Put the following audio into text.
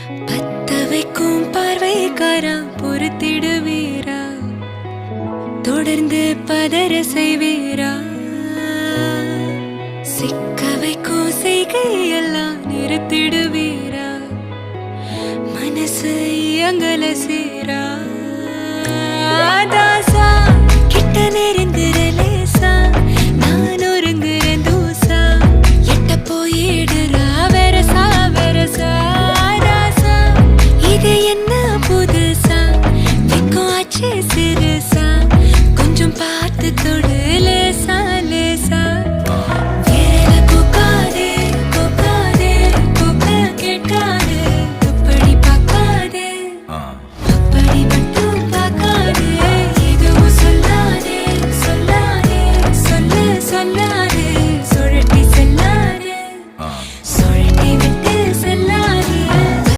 பத்த வைக்கும் பார்வைக்காரா பொறுத்திடுவீரா, தொடர்ந்து பதற செய்வீரா, சிக்க வைக்கும் செய்கையெல்லாம் நிறுத்திடுவீரா, மனசு இயங்கல சீரா. தாசா